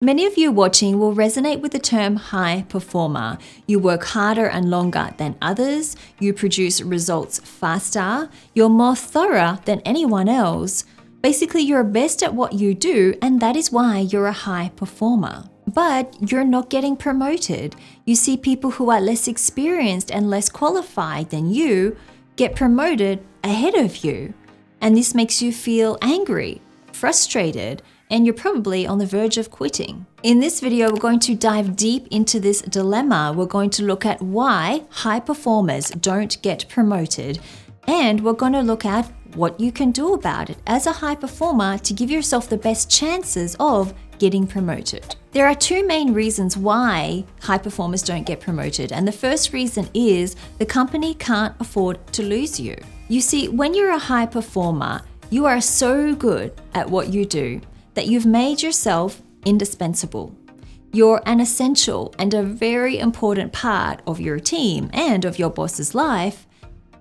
Many of you watching will resonate with the term high performer. You work harder and longer than others, you produce results faster, you're more thorough than anyone else. Basically, you're best at what you do, and that is why you're a high performer. But you're not getting promoted. You see people who are less experienced and less qualified than you get promoted ahead of you. And this makes you feel angry, frustrated, and you're probably on the verge of quitting. In this video, we're going to dive deep into this dilemma. We're going to look at why high performers don't get promoted, and we're going to look at what you can do about it as a high performer to give yourself the best chances of getting promoted. There are two main reasons why high performers don't get promoted, and the first reason is the company can't afford to lose you. You see, when you're a high performer, you are so good at what you do that you've made yourself indispensable. You're an essential and a very important part of your team and of your boss's life.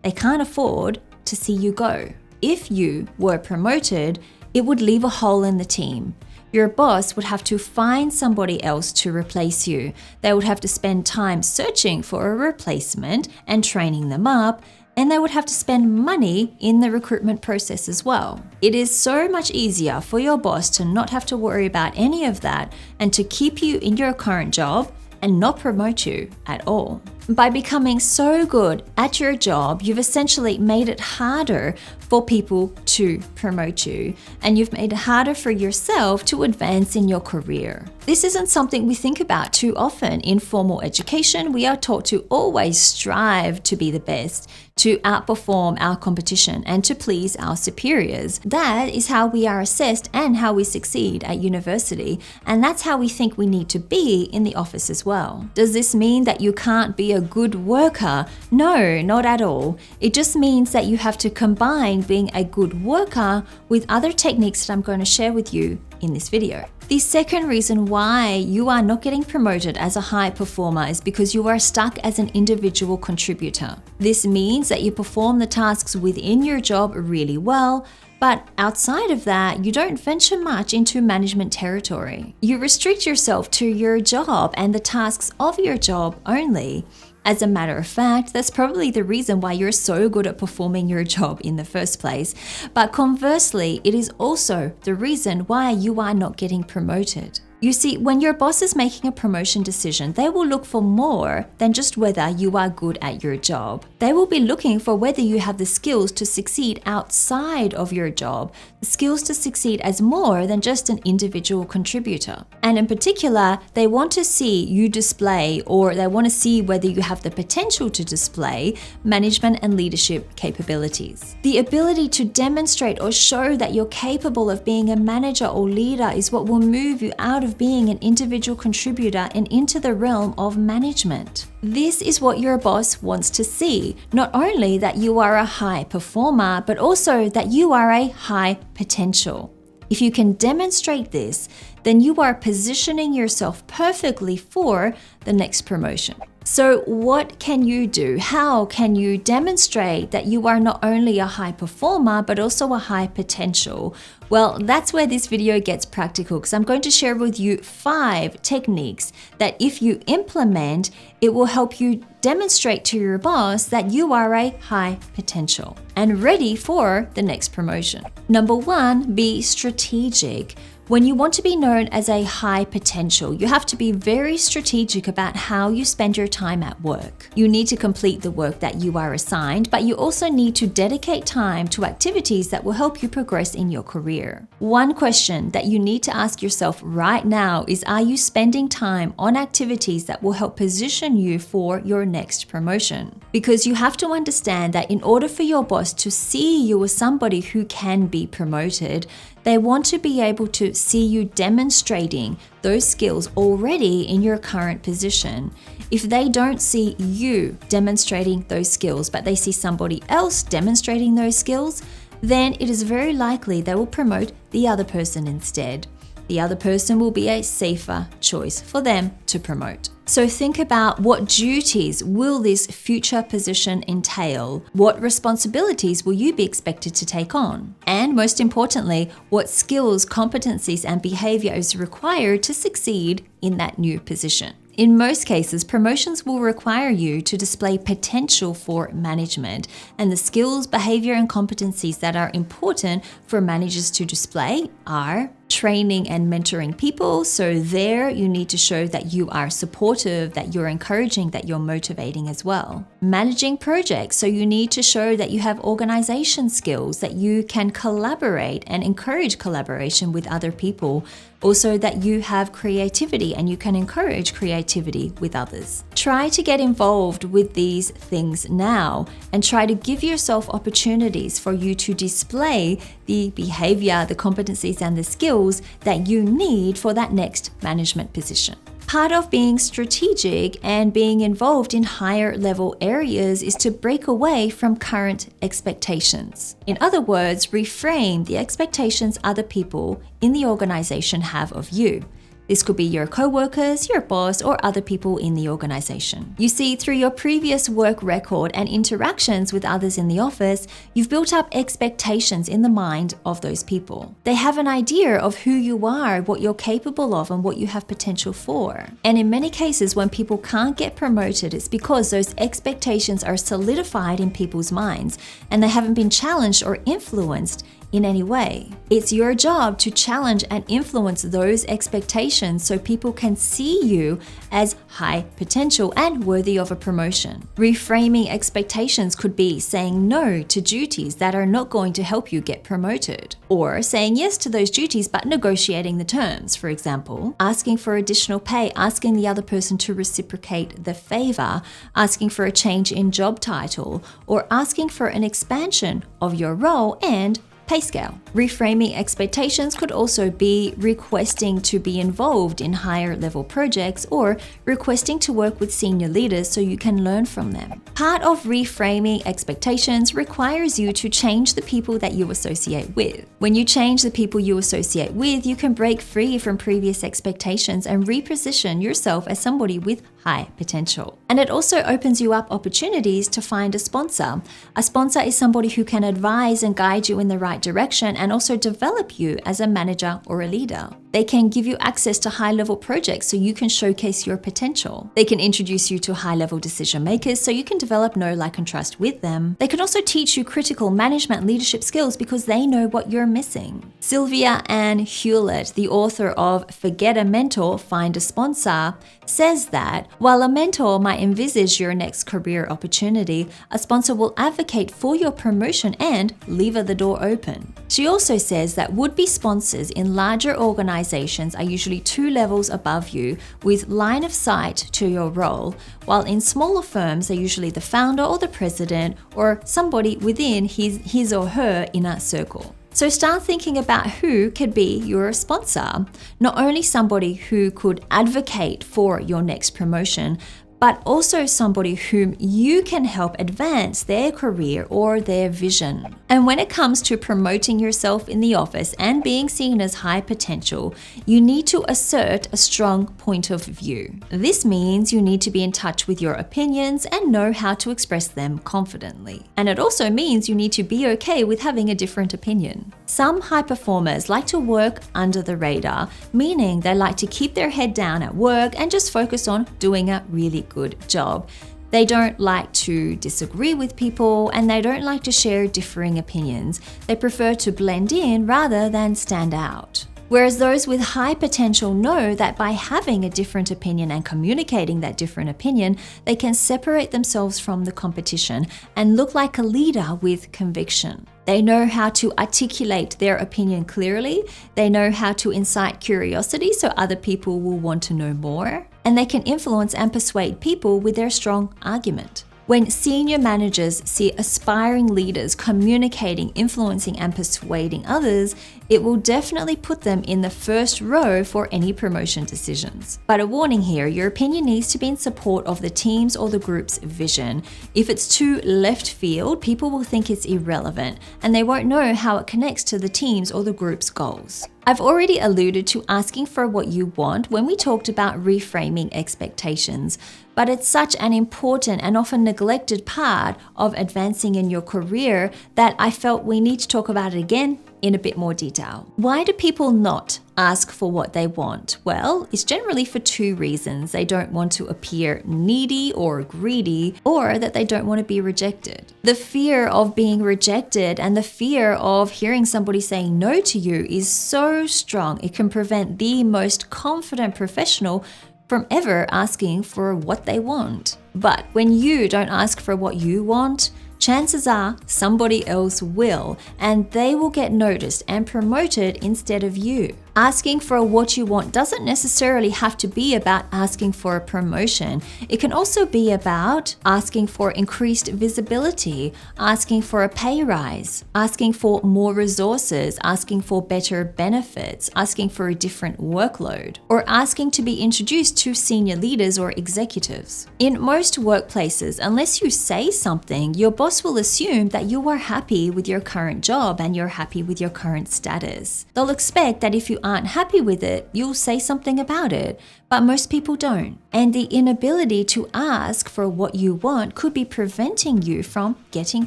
They can't afford to see you go. If you were promoted, it would leave a hole in the team. Your boss would have to find somebody else to replace you. They would have to spend time searching for a replacement and training them up, and they would have to spend money in the recruitment process as well. It is so much easier for your boss to not have to worry about any of that and to keep you in your current job and not promote you at all. By becoming so good at your job, you've essentially made it harder for people to promote you, and you've made it harder for yourself to advance in your career. This isn't something we think about too often in formal education. We are taught to always strive to be the best, to outperform our competition, and to please our superiors. That is how we are assessed and how we succeed at university, and that's how we think we need to be in the office as well. Does this mean that you can't be a good worker? No, not at all. It just means that you have to combine being a good worker with other techniques that I'm going to share with you in this video. The second reason why you are not getting promoted as a high performer is because you are stuck as an individual contributor. This means that you perform the tasks within your job really well, but outside of that, you don't venture much into management territory. You restrict yourself to your job and the tasks of your job only. As a matter of fact, that's probably the reason why you're so good at performing your job in the first place. But conversely, it is also the reason why you are not getting promoted. You see, when your boss is making a promotion decision, they will look for more than just whether you are good at your job. They will be looking for whether you have the skills to succeed outside of your job, the skills to succeed as more than just an individual contributor. And in particular, they want to see you display, or they want to see whether you have the potential to display management and leadership capabilities. The ability to demonstrate or show that you're capable of being a manager or leader is what will move you out of being an individual contributor and into the realm of management. This is what your boss wants to see. Not only that you are a high performer, but also that you are a high potential. If you can demonstrate this, then you are positioning yourself perfectly for the next promotion. So what can you do? How can you demonstrate that you are not only a high performer, but also a high potential? Well, that's where this video gets practical, because I'm going to share with you 5 techniques that if you implement, it will help you demonstrate to your boss that you are a high potential and ready for the next promotion. Number 1, be strategic. When you want to be known as a high potential, you have to be very strategic about how you spend your time at work. You need to complete the work that you are assigned, but you also need to dedicate time to activities that will help you progress in your career. One question that you need to ask yourself right now is, are you spending time on activities that will help position you for your next promotion? Because you have to understand that in order for your boss to see you as somebody who can be promoted, they want to be able to see you demonstrating those skills already in your current position. If they don't see you demonstrating those skills, but they see somebody else demonstrating those skills, then it is very likely they will promote the other person instead. the other person will be a safer choice for them to promote. So think about, what duties will this future position entail? What responsibilities will you be expected to take on? And most importantly, what skills, competencies, and behavior is required to succeed in that new position? In most cases, promotions will require you to display potential for management, and the skills, behavior, and competencies that are important for managers to display are training and mentoring people. So there you need to show that you are supportive, that you're encouraging, that you're motivating as well. Managing projects. So you need to show that you have organization skills, that you can collaborate and encourage collaboration with other people. Also that you have creativity and you can encourage creativity with others. Try to get involved with these things now and try to give yourself opportunities for you to display the behavior, the competencies, and the skills that you need for that next management position. Part of being strategic and being involved in higher level areas is to break away from current expectations. In other words, reframe the expectations other people in the organization have of you. This could be your co-workers, your boss, or other people in the organization. You see, through your previous work record and interactions with others in the office, you've built up expectations in the mind of those people. They have an idea of who you are, what you're capable of, and what you have potential for. And in many cases, when people can't get promoted, it's because those expectations are solidified in people's minds and they haven't been challenged or influenced in any way. It's your job to challenge and influence those expectations so people can see you as high potential and worthy of a promotion. Reframing expectations could be saying no to duties that are not going to help you get promoted, or saying yes to those duties but negotiating the terms. For example, asking for additional pay, asking the other person to reciprocate the favor, asking for a change in job title, or asking for an expansion of your role and pay scale. Reframing expectations could also be requesting to be involved in higher level projects or requesting to work with senior leaders so you can learn from them. Part of reframing expectations requires you to change the people that you associate with. When you change the people you associate with, you can break free from previous expectations and reposition yourself as somebody with high potential. And it also opens you up opportunities to find a sponsor. A sponsor is somebody who can advise and guide you in the right direction and also develop you as a manager or a leader. They can give you access to high-level projects so you can showcase your potential. They can introduce you to high-level decision makers so you can develop know, like, and trust with them. They can also teach you critical management and leadership skills because they know what you're missing. Sylvia Ann Hewlett, the author of Forget a Mentor, Find a Sponsor, says that while a mentor might envisage your next career opportunity, a sponsor will advocate for your promotion and leave the door open. She also says that would-be sponsors in larger organizations are usually 2 levels above you with line of sight to your role, while in smaller firms they're usually the founder or the president or somebody within his or her inner circle. So start thinking about who could be your sponsor, not only somebody who could advocate for your next promotion, but also somebody whom you can help advance their career or their vision. And when it comes to promoting yourself in the office and being seen as high potential, you need to assert a strong point of view. This means you need to be in touch with your opinions and know how to express them confidently. And it also means you need to be okay with having a different opinion. Some high performers like to work under the radar, meaning they like to keep their head down at work and just focus on doing a really good job. They don't like to disagree with people and they don't like to share differing opinions. They prefer to blend in rather than stand out. Whereas those with high potential know that by having a different opinion and communicating that different opinion, they can separate themselves from the competition and look like a leader with conviction. They know how to articulate their opinion clearly, they know how to incite curiosity so other people will want to know more, and they can influence and persuade people with their strong argument. When senior managers see aspiring leaders communicating, influencing, and persuading others, it will definitely put them in the first row for any promotion decisions. But a warning here, your opinion needs to be in support of the team's or the group's vision. If it's too left field, people will think it's irrelevant, and they won't know how it connects to the team's or the group's goals. I've already alluded to asking for what you want when we talked about reframing expectations, but it's such an important and often neglected part of advancing in your career that I felt we need to talk about it again in a bit more detail. Why do people not ask for what they want? Well, it's generally for two reasons. They don't want to appear needy or greedy, or that they don't want to be rejected. The fear of being rejected and the fear of hearing somebody saying no to you is so strong, it can prevent the most confident professional from ever asking for what they want. But when you don't ask for what you want, chances are somebody else will, and they will get noticed and promoted instead of you. Asking for what you want doesn't necessarily have to be about asking for a promotion. It can also be about asking for increased visibility, asking for a pay rise, asking for more resources, asking for better benefits, asking for a different workload, or asking to be introduced to senior leaders or executives. In most workplaces, unless you say something, your boss will assume that you are happy with your current job and you're happy with your current status. They'll expect that if you aren't happy with it, you'll say something about it, but most people don't. And the inability to ask for what you want could be preventing you from getting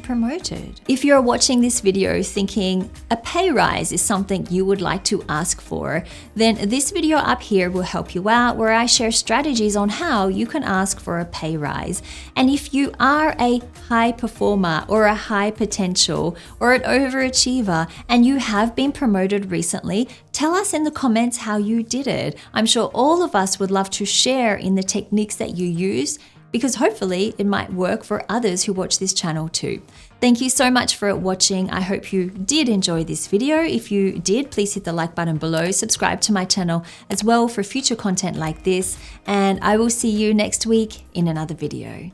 promoted. If you're watching this video thinking a pay rise is something you would like to ask for, then this video up here will help you out, where I share strategies on how you can ask for a pay rise. And if you are a high performer or a high potential or an overachiever and you have been promoted recently, tell us in the comments how you did it. I'm sure all of us would love to share in the techniques that you use, because hopefully it might work for others who watch this channel too. Thank you so much for watching. I hope you did enjoy this video. If you did, please hit the like button below, subscribe to my channel as well for future content like this, and I will see you next week in another video.